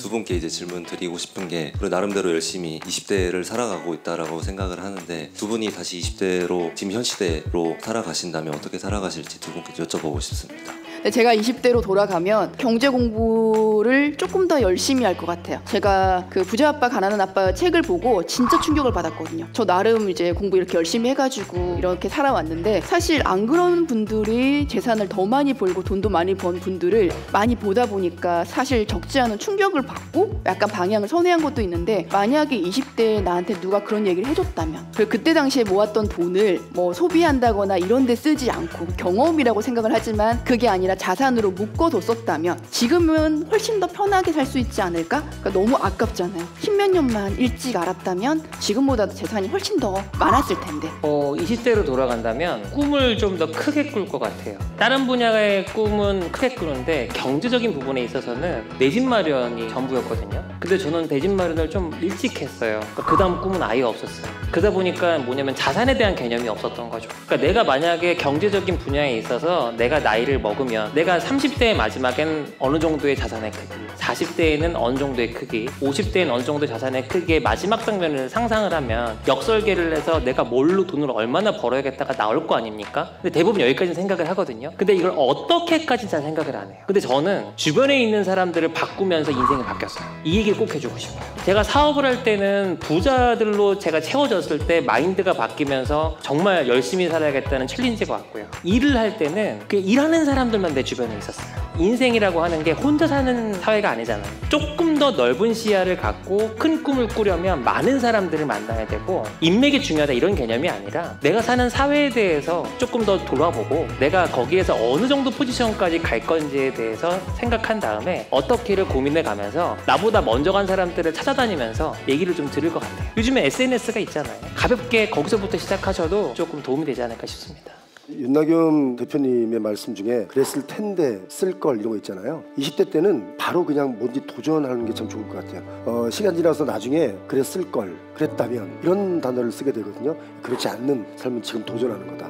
두 분께 이제 질문 드리고 싶은 게 그리고 나름대로 열심히 20대를 살아가고 있다라고 생각을 하는데 두 분이 다시 20대로 지금 현 시대로 살아가신다면 어떻게 살아가실지 두 분께 여쭤보고 싶습니다. 제가 20대로 돌아가면 경제 공부를 조금 더 열심히 할 것 같아요. 제가 그 부자 아빠 가난한 아빠 책을 보고 진짜 충격을 받았거든요. 저 나름 이제 공부 이렇게 열심히 해가지고 이렇게 살아왔는데 사실 안 그런 분들이 재산을 더 많이 벌고 돈도 많이 번 분들을 많이 보다 보니까 사실 적지 않은 충격을 받고 약간 방향을 선회한 것도 있는데 만약에 20대에 나한테 누가 그런 얘기를 해줬다면 그리고 그때 당시에 모았던 돈을 뭐 소비한다거나 이런 데 쓰지 않고 경험이라고 생각을 하지만 그게 아니라 자산으로 묶어뒀었다면 지금은 훨씬 더 편하게 살 수 있지 않을까? 그러니까 너무 아깝잖아요. 10몇 년만 일찍 알았다면 지금보다도 재산이 훨씬 더 많았을 텐데 20대로 돌아간다면 꿈을 좀 더 크게 꿀 것 같아요. 다른 분야의 꿈은 크게 꾸는데 경제적인 부분에 있어서는 내 집 마련이 전부였거든요. 근데 저는 내 집 마련을 좀 일찍 했어요. 그러니까 그 다음 꿈은 아예 없었어요. 그러다 보니까 뭐냐면 자산에 대한 개념이 없었던 거죠. 그러니까 내가 만약에 경제적인 분야에 있어서 내가 나이를 먹으면 내가 30대의 마지막엔 어느 정도의 자산의 크기, 40대에는 어느 정도의 크기, 50대에는 어느 정도의 자산의 크기의 마지막 장면을 상상을 하면 역설계를 해서 내가 뭘로 돈을 얼마나 벌어야겠다가 나올 거 아닙니까? 근데 대부분 여기까지 생각을 하거든요. 근데 이걸 어떻게까지 잘 생각을 안 해요. 근데 저는 주변에 있는 사람들을 바꾸면서 인생이 바뀌었어요. 이 얘기를 꼭 해주고 싶어요. 제가 사업을 할 때는 부자들로 제가 채워졌을 때 마인드가 바뀌면서 정말 열심히 살아야겠다는 챌린지가 왔고요. 일을 할 때는 그 일하는 사람들만 내 주변에 있었어요. 인생이라고 하는 게 혼자 사는 사회가 아니잖아요. 조금 더 넓은 시야를 갖고 큰 꿈을 꾸려면 많은 사람들을 만나야 되고 인맥이 중요하다 이런 개념이 아니라 내가 사는 사회에 대해서 조금 더 돌아보고 내가 거기에서 어느 정도 포지션까지 갈 건지에 대해서 생각한 다음에 어떻게를 고민해 가면서 나보다 먼저 간 사람들을 찾아다니면서 얘기를 좀 들을 것 같아요. 요즘에 SNS가 있잖아요. 가볍게 거기서부터 시작하셔도 조금 도움이 되지 않을까 싶습니다. 윤나경 대표님의 말씀 중에 그랬을 텐데 쓸 걸 이런 거 있잖아요. 20대 때는 바로 그냥 뭔지 도전하는 게 참 좋을 것 같아요. 시간 지나서 나중에 그랬을 걸, 그랬다면 이런 단어를 쓰게 되거든요. 그렇지 않는 삶은 지금 도전하는 거다.